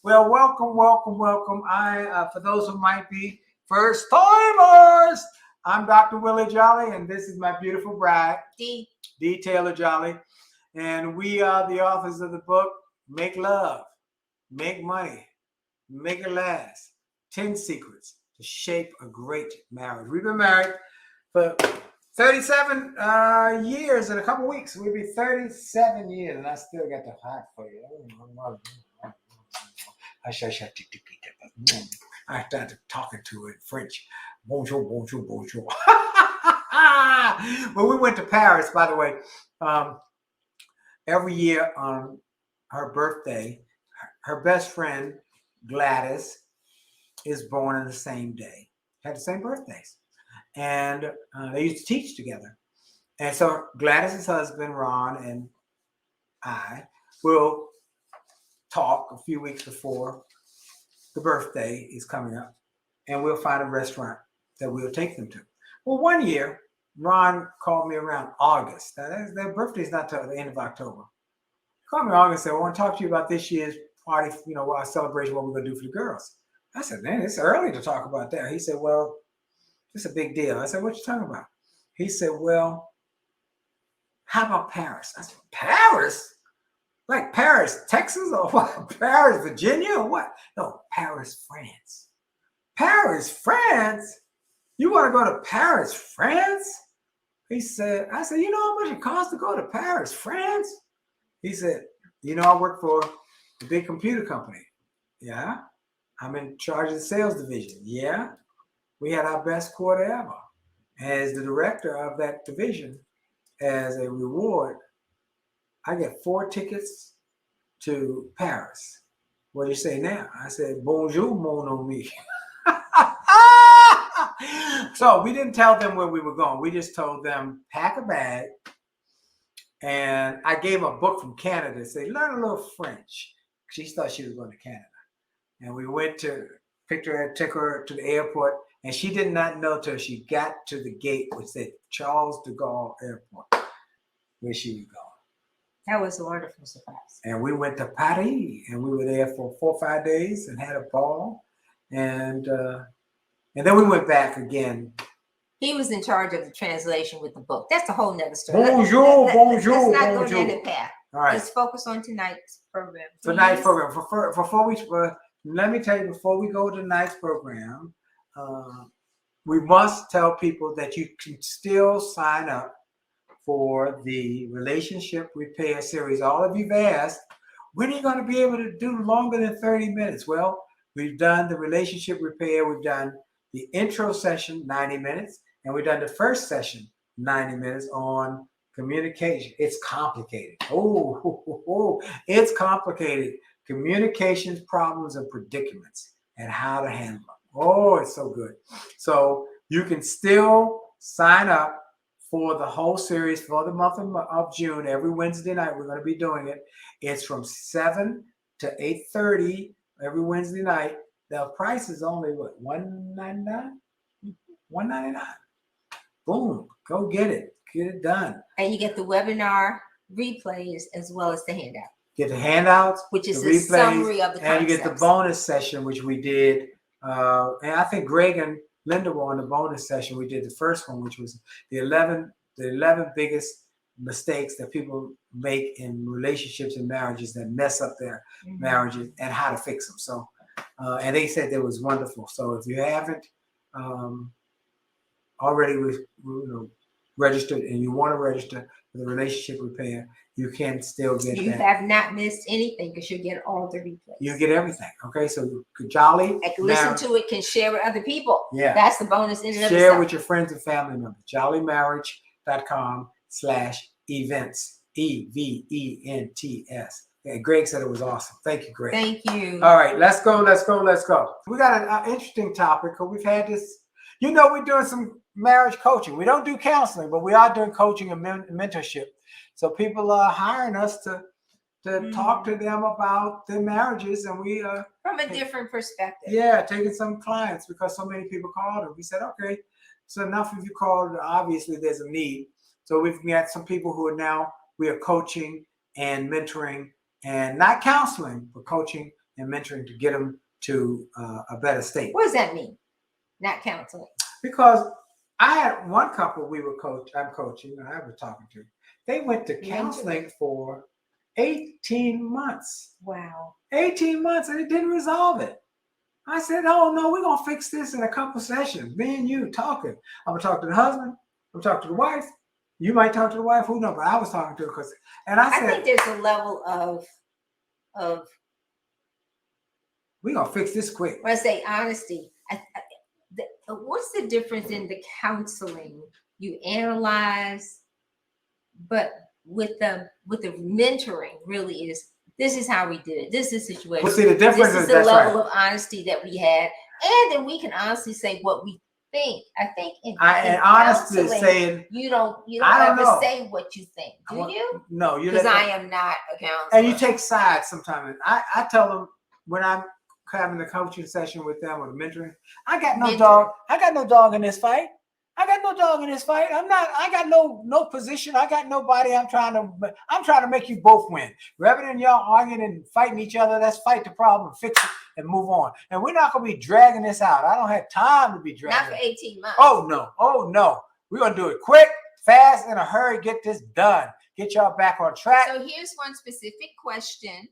Well, welcome, welcome, welcome. For those who might be first timers, I'm Dr. Willie Jolley, and this is my beautiful bride, Dee Taylor-Jolley, and we are the authors of the book Make Love, Make Money, Make It Last: 10 Secrets to Shape a Great Marriage. We've been married for 37 years in a couple weeks. We'll be 37 years, and I still got the heart for you. I started talking to it in French. Bonjour, bonjour, bonjour. When we went to Paris, by the way, every year on her birthday, her best friend, Gladys, is born on the same day, had the same birthdays. And they used to teach together. And so Gladys's husband, Ron, and I will talk a few weeks before the birthday is coming up, and we'll find a restaurant that we'll take them to. Well, one year, Ron called me around August. Now, their birthday's not till the end of October. He called me in August and said, I want to talk to you about this year's party, our celebration, what we're going to do for the girls. I said, man, it's early to talk about that. He said, well, it's a big deal. I said, what you talking about? He said, well, how about Paris? I said, Paris? Like Paris, Texas, or what? Paris, Virginia, or what? No, Paris, France. Paris, France? You want to go to Paris, France? I said, you know how much it costs to go to Paris, France? He said, I work for a big computer company. Yeah. I'm in charge of the sales division. Yeah. We had our best quarter ever. As the director of that division, as a reward, I get 4 tickets to Paris. What do you say now? I said, bonjour, mon ami. So we didn't tell them where we were going. We just told them, pack a bag. And I gave a book from Canada. Say, learn a little French. She thought she was going to Canada. And we went to took her to the airport. And she did not know till she got to the gate, which said Charles de Gaulle Airport, where she was going. That was a wonderful surprise. And we went to Paris, and we were there for 4 or 5 days and had a ball. And then we went back again. He was in charge of the translation with the book. That's a whole nother story. Bonjour, let's not go down that path. All right. Let's focus on tonight's program. Tonight's program. Let me tell you, before we go to tonight's program, we must tell people that you can still sign up for the Relationship Repair series. All of you've asked, when are you going to be able to do longer than 30 minutes? Well, we've done the Relationship Repair. We've done the intro session, 90 minutes, and we've done the first session, 90 minutes on communication. It's complicated. It's complicated. Communications problems and predicaments and how to handle them. Oh, it's so good. So you can still sign up for the whole series for the month of June. Every Wednesday night, we're going to be doing it. It's from 7 to 8:30 every Wednesday night. The price is only, what, $199? $199. Boom. Go get it. Get it done. And you get the webinar replays as well as the handout. Get the handouts, which is the a replays, summary of the concepts. And you get the bonus session, which we did. And I think Greg and Linda were on the bonus session. We did the first one, which was the 11 biggest mistakes that people make in relationships and marriages that mess up their marriages and how to fix them. So, and they said it was wonderful. So if you haven't already registered and you want to register for the Relationship Repair, you can still get that. You have not missed anything because you get all the replays. You get everything. Okay, so Jolley. I can listen to it, can share with other people. Yeah. That's the bonus in and of Share itself. with your friends and family members. jollymarriage.com/events. EVENTS. And Greg said it was awesome. Thank you, Greg. Thank you. All right, let's go. We got an interesting topic because we've had this. We're doing some marriage coaching. We don't do counseling, but we are doing coaching and mentorship. So people are hiring us to talk to them about their marriages, and we from a different perspective. Yeah, taking some clients because so many people called, and we said, okay, so enough of you called. Obviously, there's a need. So we've got some people who we are coaching and mentoring, and not counseling, but coaching and mentoring to get them to a better state. What does that mean? Not counseling. Because I had one couple I'm coaching, I was talking to. They went to counseling for 18 months. Wow. 18 months and it didn't resolve it. I said, oh no, we're going to fix this in a couple sessions. Me and you talking. I'm going to talk to the husband. I'm going to talk to the wife. You might talk to the wife, who knows? But I was talking to her I think there's a level of we're going to fix this quick. When I say honesty, what's the difference in the counseling? You analyze, but with the mentoring really is, this is how we did it. This is the situation. Well, see, the difference this is the level of honesty that we had. And then we can honestly say what we think. I think in honesty is saying you don't ever say what you think, do you? No, because I am not a counselor. And you take sides sometimes. I tell them when I'm having the coaching session with them or the mentoring, I got no dog. I got no dog in this fight. I got no dog in this fight. I got no position. I got nobody. I'm trying to make you both win. Rather than y'all arguing and fighting each other, let's fight the problem, fix it, and move on. And we're not going to be dragging this out. I don't have time to be dragging. Not for 18 months. Oh no. We're going to do it quick, fast, in a hurry, get this done. Get y'all back on track. So here's one specific question.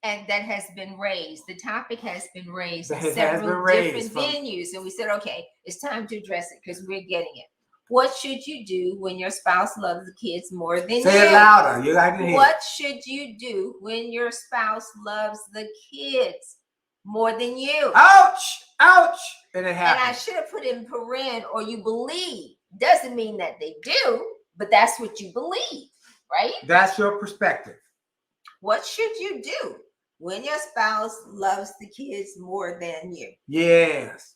And that has been raised. The topic has been raised in several different venues. And we said, okay, it's time to address it because we're getting it. What should you do when your spouse loves the kids more than you? Say it louder. You like to hear. What should you do when your spouse loves the kids more than you? Ouch! Ouch! And it happens. And I should have put in paren, or you believe. Doesn't mean that they do, but that's what you believe, right? That's your perspective. What should you do when your spouse loves the kids more than you? Yes.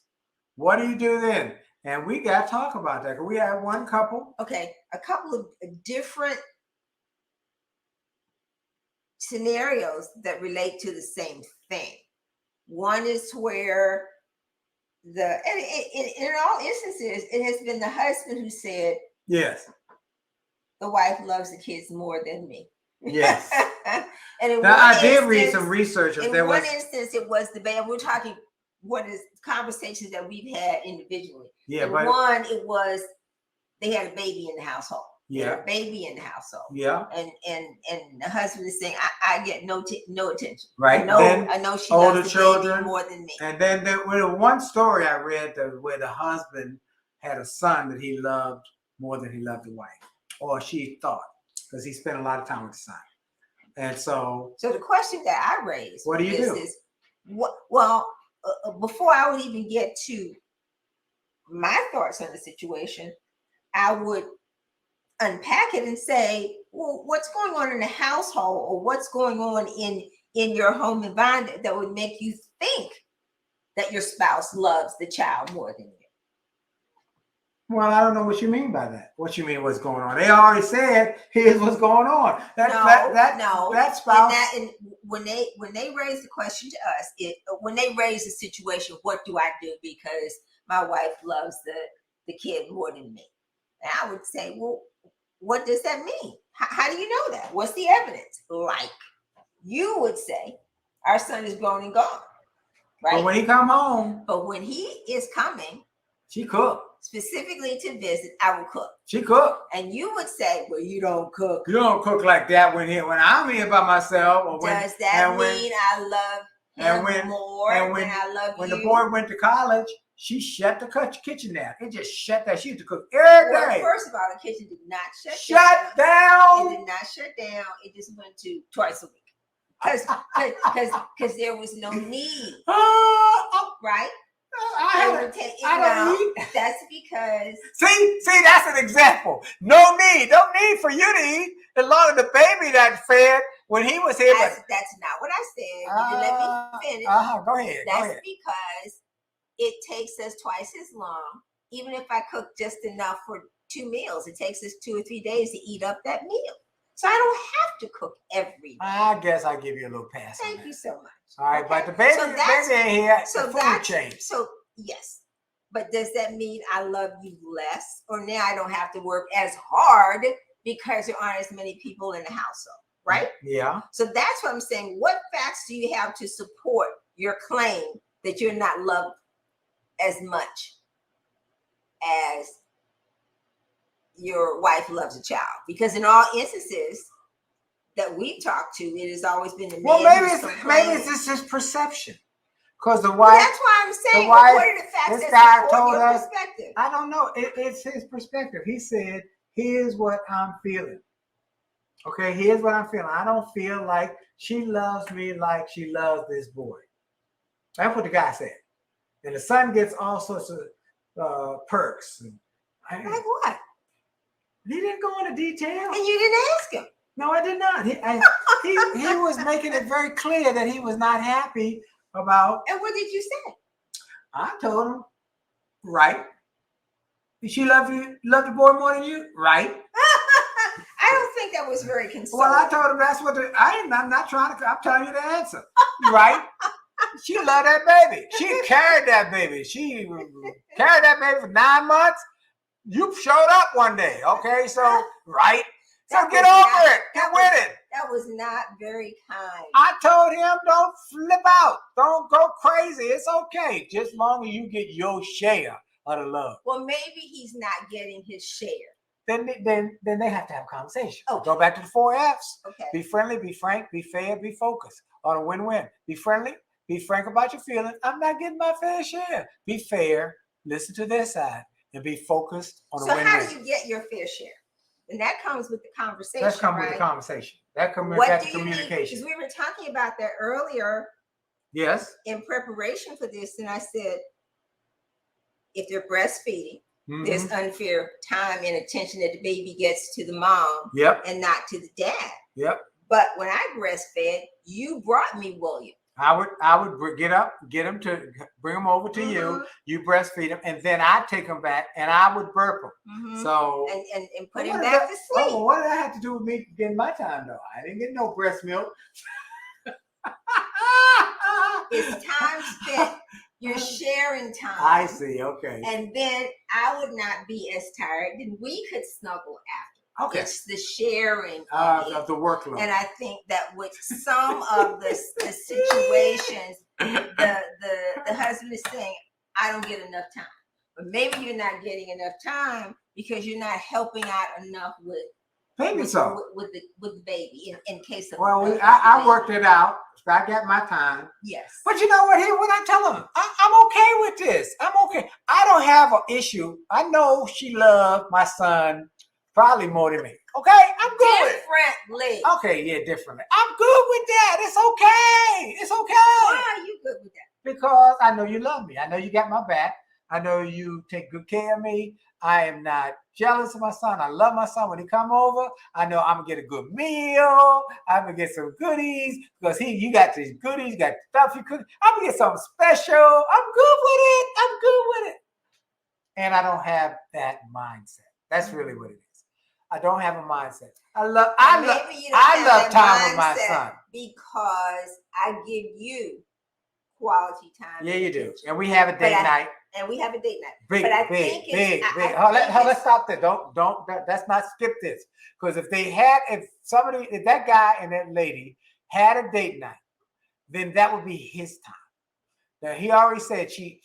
What do you do then? And we got to talk about that. We have one couple. Okay. A couple of different scenarios that relate to the same thing. One is where in all instances, it has been the husband who said, yes, the wife loves the kids more than me. Yes. And now, I did read some research. In one instance, it was the baby. We're talking what is conversations that we've had individually. Yeah, and but one, it was they had a baby in the household. Yeah, a baby in the household. Yeah, and the husband is saying, I get no attention. Right. I know she loves the children baby more than me. And then there was one story I read where the husband had a son that he loved more than he loved the wife, or she thought, because he spent a lot of time with the son. And so the question that I raised, what do you do? Is well, before I would even get to my thoughts on the situation, I would unpack it and say, well, what's going on in the household, or what's going on in your home environment that would make you think that your spouse loves the child more than you? Well, I don't know what you mean by that. What you mean what's going on? They already said, here's what's going on. That spouse. And when they raise the question to us, when they raise the situation, what do I do because my wife loves the kid more than me? And I would say, well, what does that mean? How do you know that? What's the evidence? Like you would say, our son is grown and gone, right? But when he come home. But when he is coming. She cook. Specifically to visit, I will cook. She cook. And you would say, well, you don't cook. You don't cook like that when I'm here by myself. Or does that mean I love him more than I love you? When the boy went to college, she shut the kitchen down. It just shut down. She used to cook every day. First of all, the kitchen did not shut down. It did not shut down. It just went to twice a week. Because there was no need. Right? That's because see that's an example. No need for you to eat as long as the baby that fed when he was here. That's not what I said. You let me finish. Go ahead. That's because it takes us twice as long. Even if I cook just enough for 2 meals, it takes us 2 or 3 days to eat up that meal. So I don't have to cook every day. I guess I'll give you a little pass. Thank you so much. All right, but the baby ain't here. So the food changed. So yes, but does that mean I love you less, or now I don't have to work as hard because there aren't as many people in the household, right? Yeah. So that's what I'm saying. What facts do you have to support your claim that you're not loved as much as your wife loves a child? Because in all instances that we've talked to, it has always been the man. Well, maybe it's just his perception. Because the wife. That's why I'm saying, the wife, what are the facts this that guy support told your us, perspective? I don't know. It's his perspective. He said, here's what I'm feeling. Okay, here's what I'm feeling. I don't feel like she loves me like she loves this boy. That's what the guy said. And the son gets all sorts of perks. Like what? He didn't go into detail. And you didn't ask him. No, I did not. He was making it very clear that he was not happy about. And what did you say? I told him, right. Did she love the boy more than you? Right. I don't think that was very consoling. Well, I told him that's what I'm not trying to, I'm telling you the answer. Right? She loved that baby. She carried that baby. She carried that baby for 9 months. You showed up one day. Okay, so, right? So get over it. Get with it. That was not very kind. I told him, don't flip out. Don't go crazy. It's okay. Just long as you get your share of the love. Well, maybe he's not getting his share. Then they have to have a conversation. Okay. Go back to the 4 F's. Okay. Be friendly, be frank, be fair, be focused on a win-win. Be friendly, be frank about your feelings. I'm not getting my fair share. Be fair, listen to their side, and be focused on a win-win. So how do you get your fair share? And that comes with the conversation. That comes with the conversation. That comes with the communication. Because we were talking about that earlier. Yes. In preparation for this, and I said, if they're breastfeeding, there's unfair time and attention that the baby gets to the mom, and not to the dad. Yep. But when I breastfed, you brought me William. I would get him to bring him over to you. You breastfeed him, and then I take him back, and I would burp him. So and put him back to sleep. Oh, what did that have to do with me getting my time though? I didn't get no breast milk. It's time spent. You're sharing time. I see. Okay. And then I would not be as tired. Then we could snuggle after. Okay. It's the sharing of the workload. And I think that with some of the situations, the husband is saying, I don't get enough time. But maybe you're not getting enough time because you're not helping out enough with the baby in case of. Well, I worked it out. So I got my time. Yes. But you know what? Here, what I tell him, I'm okay with this. I'm okay. I don't have an issue. I know she loved my son probably more than me. Okay, I'm good. Differently. Okay, yeah, differently. I'm good with that. It's okay. It's okay. Why are you good with that? Because I know you love me. I know you got my back. I know you take good care of me. I am not jealous of my son. I love my son. When he come over, I know I'm gonna get a good meal. I'm gonna get some goodies because you got these goodies, you got stuff you could. I'm gonna get something special. I'm good with it. I'm good with it. And I don't have that mindset. That's really what it is. I don't have a mindset. I love time with my son because I give you quality time. Yeah, you do. And we have a date night. And we have a date night. Big. Let's stop there. Don't. Let's not skip this. Because if that guy and that lady had a date night, then that would be his time. Now he already said she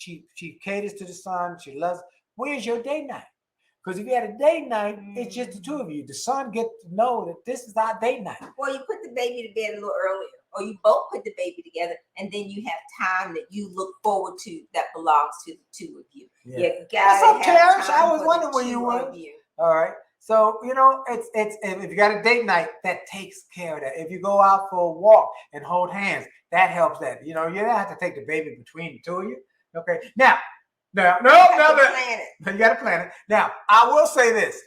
caters to the son. She loves. Where's your date night? Because if you had a date night, it's just the two of you. The son gets to know that this is our date night. Well, you put the baby to bed a little earlier. Or you both put the baby together, and then you have time that you look forward to that belongs to the two of you. Yeah. What's up, Terrence? I was wondering where you were. All right. So, it's if you got a date night, that takes care of that. If you go out for a walk and hold hands, that helps that. You don't have to take the baby between the two of you. Okay. Now, you got to plan it. Now, I will say this.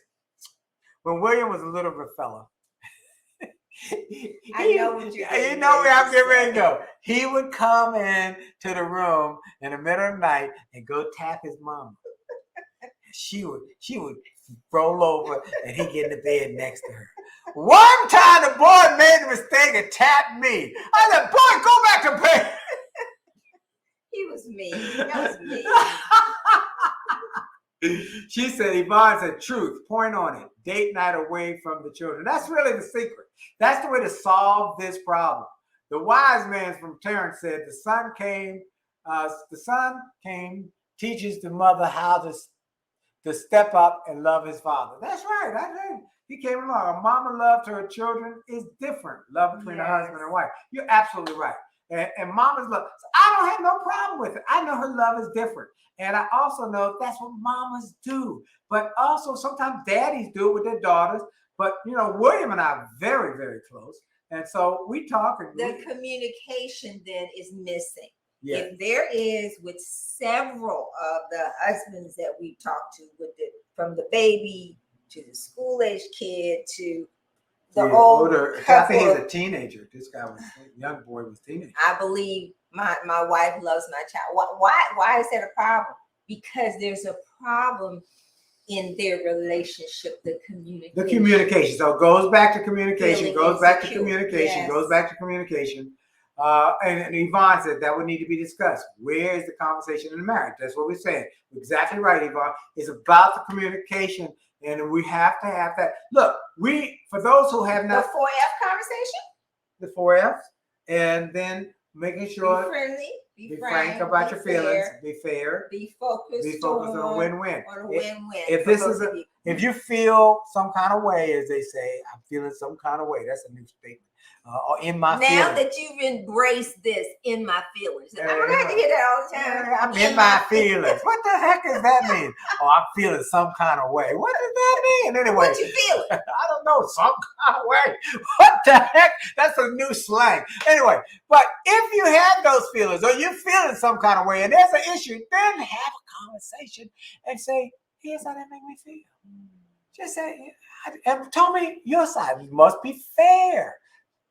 When William was a little bit fella, I know what you're saying. You know where I'm getting ready to go. He would come in to the room in the middle of the night and go tap his mama. She would roll over and he'd get in the bed next to her. One time the boy made a mistake and tapped me. I said, boy, go back to bed. He was mean. That was mean. She said, Yvonne said, truth, point on it. Date night away from the children. That's really the secret. That's the way to solve this problem. The wise man from Terrence said, the son came, teaches the mother how to step up and love his father. That's right. I think he came along. A mama love to her children is different. Love between a husband and wife. You're absolutely right. And mama's love. So I don't have no problem with it. I know her love is different. And I also know that's what mamas do. But also sometimes daddies do it with their daughters. But, William and I are very, very close. And so we talk. And the communication then is missing. Yeah. If there is with several of the husbands that we talked to, from the baby to the school-age kid to the older I think he's a teenager. This guy was a young boy, was a teenager. I believe my wife loves my child. Why is that a problem? Because there's a problem in their relationship, the communication. The communication. So it goes back to communication, goes back to communication, yes. goes back to communication. And Yvonne said that would need to be discussed. Where is the conversation in the marriage? That's what we're saying. Exactly right, Yvonne. It's about the communication, and we have to have that. Look, for those who have not. The 4F conversation? The 4Fs. And then making sure. Be friendly. Be frank about your feelings. Be fair. Be focused on a win-win. On a win-win. If you feel some kind of way, as they say, I'm feeling some kind of way. That's a new statement. Or in my feelings. Now that you've embraced this, in my feelings. I'm going to have to hear that all the time. I'm in my feelings. What the heck does that mean? Oh, I'm feeling some kind of way. What does that mean? Anyway. What you feeling? I don't know. Some kind of way. What the heck? That's a new slang. Anyway, but if you have those feelings or you're feeling some kind of way and there's an issue, then have a conversation and say, here's how that make me feel. Just say, and tell me your side. You must be fair.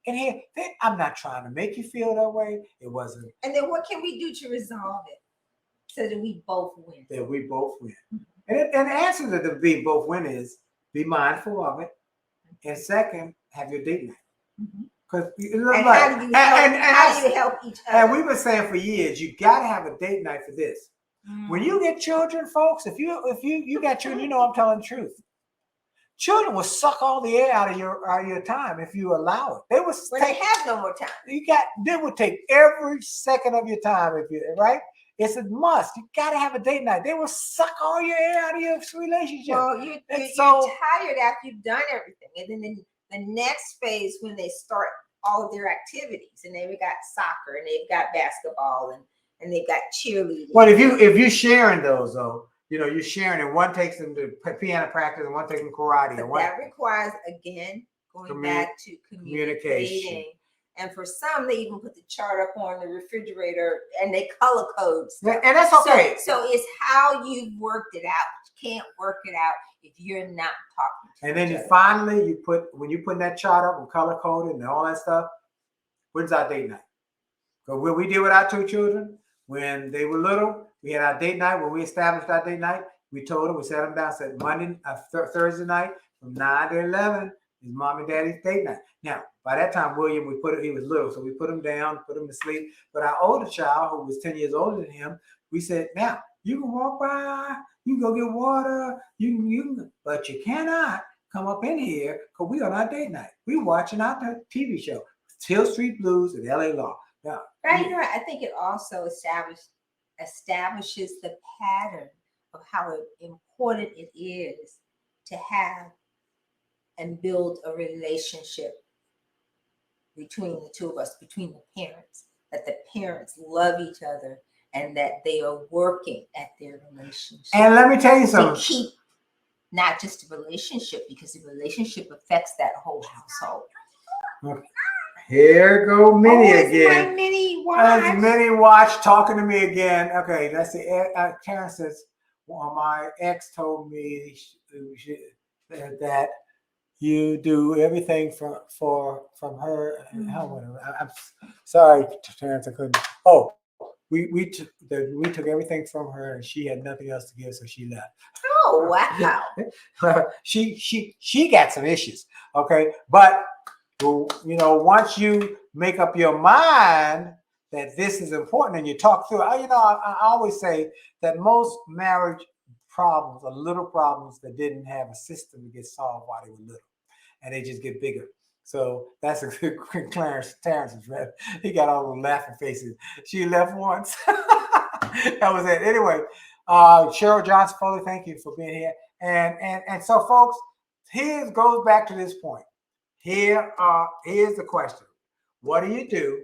And here, I'm not trying to make you feel that way. It wasn't. And then what can we do to resolve it so that we both win? That we both win. And the answer to the be both win is be mindful of it. And second, have your date night. Because how do you help each other? And we've been saying for years, you got to have a date night for this. When you get children, folks, if you got children, I'm telling the truth. Children will suck all the air out of your time if you allow it. They have no more time. They will take every second of your time right. It's a must. You got to have a date night. They will suck all your air out of your relationship. Well, you're tired after you've done everything, and then the next phase when they start all of their activities, and they've got soccer, and they've got basketball, and they've got cheerleading. Well, if you're sharing those though. You're sharing, and one takes them to piano practice, and one takes them karate. But that requires, again, going back to communicating. And for some, they even put the chart up on the refrigerator, and they color code stuff. And that's okay. So it's how you've worked it out. You can't work it out if you're not talking to And then finally, when you put that chart up and color coded and all that stuff, when's our date night? Because when we did with our two children, when they were little, we had our date night. When we established our date night, we told them, we sat them down, said Thursday night from 9 to 11 is mom and daddy's date night. Now, by that time, William, he was little, so we put him down, put him to sleep. But our older child, who was 10 years older than him, we said, now, you can walk by, you can go get water, but you cannot come up in here because we on our date night. We watching our TV show, Hill Street Blues and LA Law. Now, right, I think it also establishes the pattern of how important it is to have and build a relationship between the two of us, between the parents, that the parents love each other and that they are working at their relationship. And let me tell you something. To keep not just a relationship, because the relationship affects that whole household. Okay. Here go Minnie again. My Minnie watch. That's Minnie watch talking to me again. Okay, that's the Karen says, well, my ex told me that you do everything from her. I'm sorry, Terrence, I couldn't. Oh, we took everything from her, and she had nothing else to give, so she left. Oh wow! she got some issues. Okay, but once you make up your mind that this is important and you talk through, I always say that most marriage problems or little problems that didn't have a system to get solved while they were little, and they just get bigger. So that's a good Terrence's rep. He got all those laughing faces. She left once. That was it. Anyway, Cheryl Johnson Foley, thank you for being here. And so, folks, here goes back to this point. Here's the question: what do you do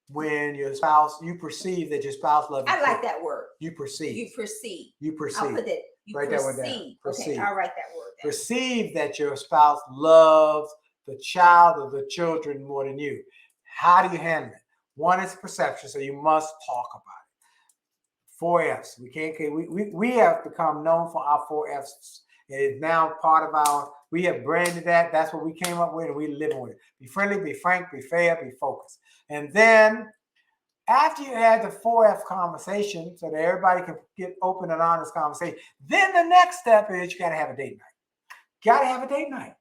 when your spouse, you perceive that your spouse loves you? I like that word. You perceive. You perceive. You perceive. I'll put that. You write perceive. that one down. Perceive. Okay, I'll write that word down. Perceive that your spouse loves the child or the children more than you. How do you handle it? One is perception, so you must talk about it. 4 F's. We have become known for our 4 F's. It is now part of we have branded that. That's what we came up with, and we live with it. Be friendly, be frank, be fair, be focused. And then after you had the 4F conversation, so that everybody can get open and honest conversation, then the next step is you got to have a date night. Got to have a date night.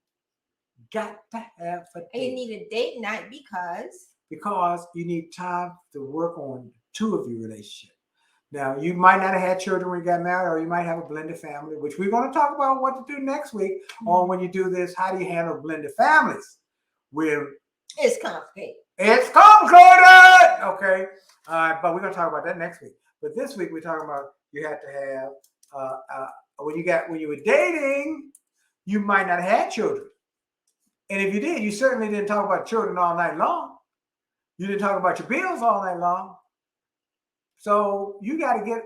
Got to have a date. And you need a date night because you need time to work on 2 of your relationship. Now, you might not have had children when you got married, or you might have a blended family, which we're going to talk about what to do next week on when you do this. How do you handle blended families? It's complicated. It's complicated. Okay. But we're going to talk about that next week. But this week, we're talking about you have to have, when you were dating, you might not have had children. And if you did, you certainly didn't talk about children all night long. You didn't talk about your bills all night long. So you got to get,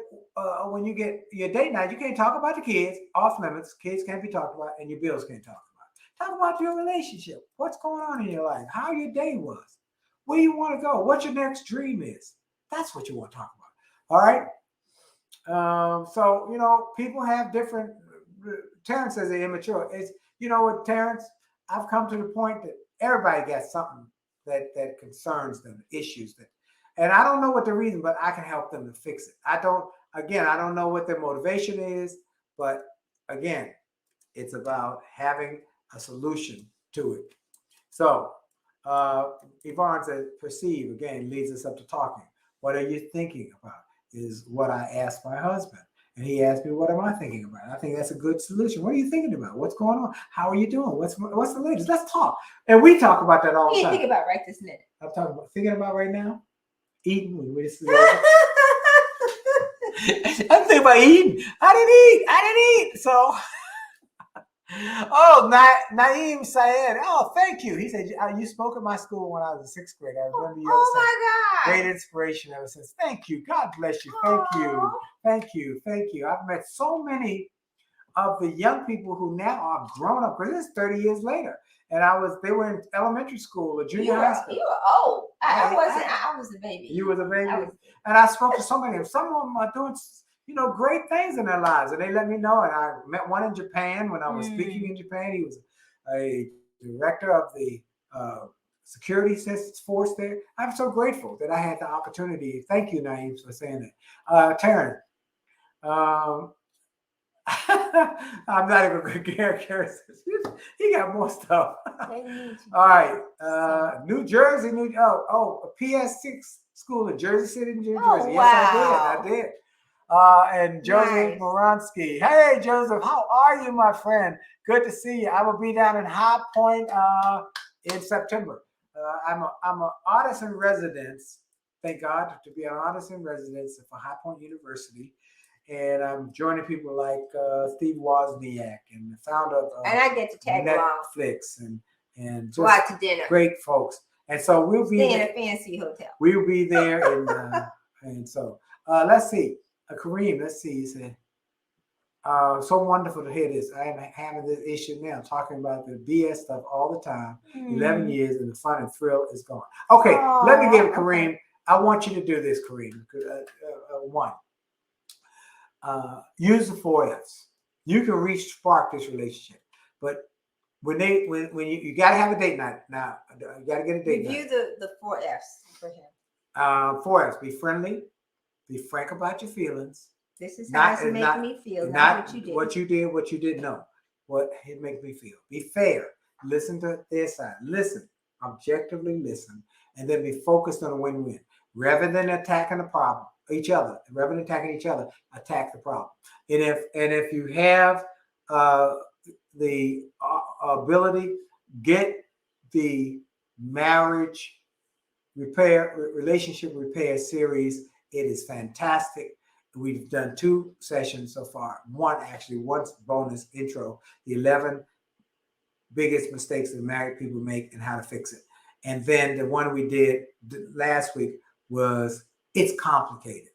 when you get your date night, you can't talk about the kids, off limits. Kids can't be talked about, and your bills can't talk about. Talk about your relationship. What's going on in your life? How your day was. Where you want to go. What your next dream is. That's what you want to talk about. All right? So, people have different, Terrence says they're immature. You know what, Terrence? I've come to the point that everybody got something that concerns them, issues that. And I don't know what the reason, but I can help them to fix it. I don't know what their motivation is, but again, it's about having a solution to it. So Yvonne says, perceive, again, leads us up to talking. What are you thinking about is what I asked my husband. And he asked me, what am I thinking about? I think that's a good solution. What are you thinking about? What's going on? How are you doing? What's the latest? Let's talk. And we talk about that all the time. What do you think about right this minute? I'm thinking about right now? Eating. I'm thinking about eating. I didn't eat. So, Naeem Syed. Oh, thank you. He said, you spoke at my school when I was in 6th grade. I remember you. Oh, my God. Great inspiration ever since. Thank you. God bless you. Thank you. Thank you. Thank you. I've met so many of the young people who now are grown up, because it's 30 years later. And they were in elementary school or junior high school. You were old. I wasn't. I was a baby. You was a baby. And I spoke to so many of them. Some of them are doing, great things in their lives. And they let me know. And I met one in Japan when I was speaking in Japan. He was a director of the security force there. I'm so grateful that I had the opportunity. Thank you, Naeem, for saying that. Taryn. I'm not even going to care. He got more stuff. All right. New Jersey, a PS6 school in Jersey City, New Jersey. Oh, yes, wow. I did. And Joseph Moransky. Hey, Joseph, how are you, my friend? Good to see you. I will be down in High Point in September. I'm an artist in residence. Thank God to be an artist in residence for High Point University. And I'm joining people like Steve Wozniak and the founder of and I get to tag Netflix along. and just go out to dinner. Great folks. And so we'll be in a fancy hotel. We'll be there, and so let's see. Kareem, let's see. He said, so wonderful to hear this. I am having this issue now, talking about the BS stuff all the time. 11 years, and the fun and thrill is gone. Okay, let me give Kareem. Okay. I want you to do this, Kareem. One. Use the 4 F's. You can spark this relationship, but when you got to have a date night now. You got to get a date night. Review the 4 F's for him. 4 F's: be friendly, be frank about your feelings. This is how it makes me feel. Not what you did. What you did, what you didn't know. What it makes me feel. Be fair. Listen to their side. Listen, objectively listen, and then be focused on a win-win rather than attacking the problem. each other. Rather than attacking each other, attack the problem. And if you have the ability, get the marriage relationship repair series. It is fantastic. We've done 2 sessions so far. One bonus intro, the 11 biggest mistakes that married people make and how to fix it. And then the one we did last week was It's Complicated.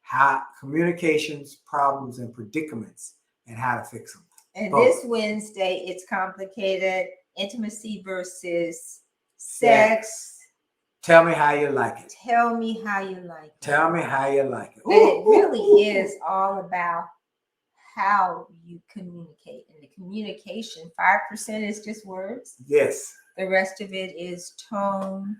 How communications, problems, and predicaments, and how to fix them. And this Wednesday, It's Complicated, intimacy versus sex. Tell me how you like it. Tell me how you like it. Tell me how you like it. And it really is all about how you communicate. And the communication, 5% is just words. Yes. The rest of it is tone,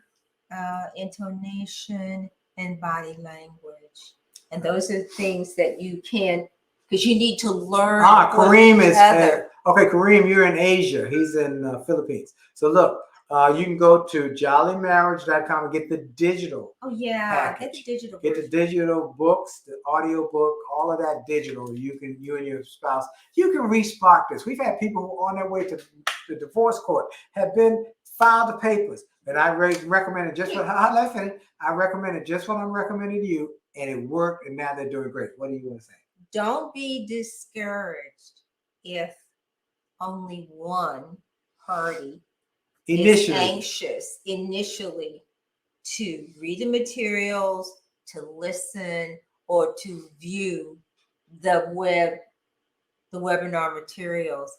intonation, and body language. And those are things that you can, because you need to learn. Kareem is okay. Kareem, you're in Asia. He's in Philippines. So look, you can go to jollymarriage.com and get the digital. Oh yeah, package. get the digital. Get the digital books, the audio book, all of that digital. You and your spouse, you can re-spark this. We've had people who on their way to the divorce court have been filed the papers. And I recommended just what I recommended just what I'm recommending to you, and it worked. And now they're doing great. What do you want to say? Don't be discouraged if only one party is anxious initially to read the materials, to listen, or to view the webinar materials.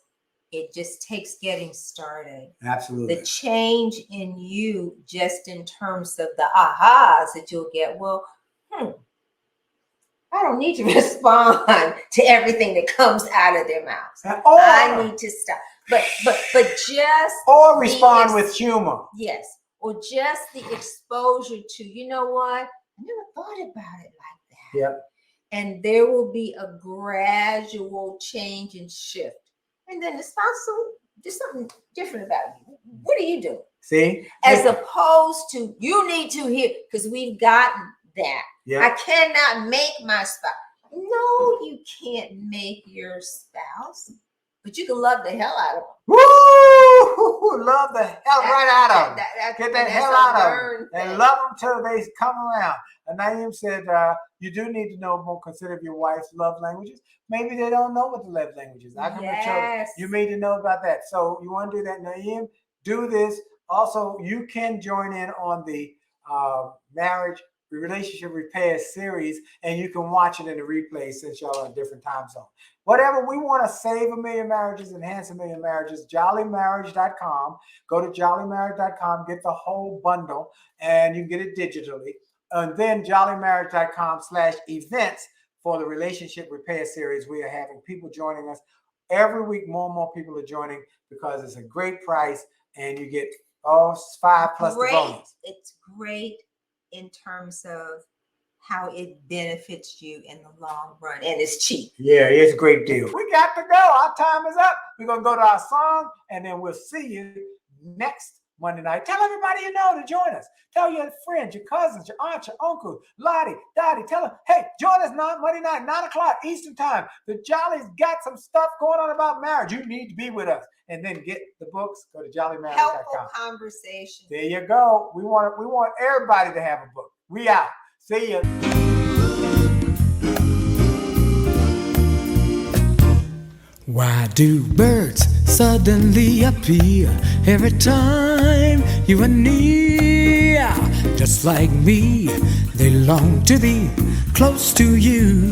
It just takes getting started. Absolutely. The change in you, just in terms of the ahas that you'll get. Well, I don't need to respond to everything that comes out of their mouths. I need to stop. But just respond with humor. Yes. Or just the exposure to, you know what? I never thought about it like that. Yep. And there will be a gradual change and shift. And then the spouse will do something different about you. What are you doing? See? As opposed to, you need to hear, because we've gotten that. Yep. I cannot make my spouse. No, you can't make your spouse, but you can love the hell out of them. Woo! Love the hell right out of them. Get the hell out of them. And love them till they come around. And Naeem said, you do need to know more, consider your wife's love languages. Maybe they don't know what the love languages. I can show you need to know about that. So you want to do that, Naeem? Do this. Also, you can join in on the marriage relationship repair series, and you can watch it in the replay since y'all are in different time zones. Whatever, we want to save 1 million marriages, enhance 1 million marriages. Jollymarriage.com. Go to jollymarriage.com, get the whole bundle, and you can get it digitally. And then jollymarriage.com/events for the relationship repair series. We are having people joining us every week. More and more people are joining because it's a great price, and you get 5 plus the bonus. It's great in terms of how it benefits you in the long run, and it's cheap. Yeah, it's a great deal. We got to go. Our time is up. We're going to go to our song, and then we'll see you next Monday night. Tell everybody you know to join us. Tell your friends, your cousins, your aunt, your uncle, Lottie, Dottie. Tell them, hey, join us Monday night, 9 o'clock Eastern time. The Jollies got some stuff going on about marriage. You need to be with us. And then get the books. Go to jollymarriage.com. Helpful conversation. There you go. We want everybody to have a book. We out. See ya. Why do birds suddenly appear every time you are near? Just like me, they long to be close to you.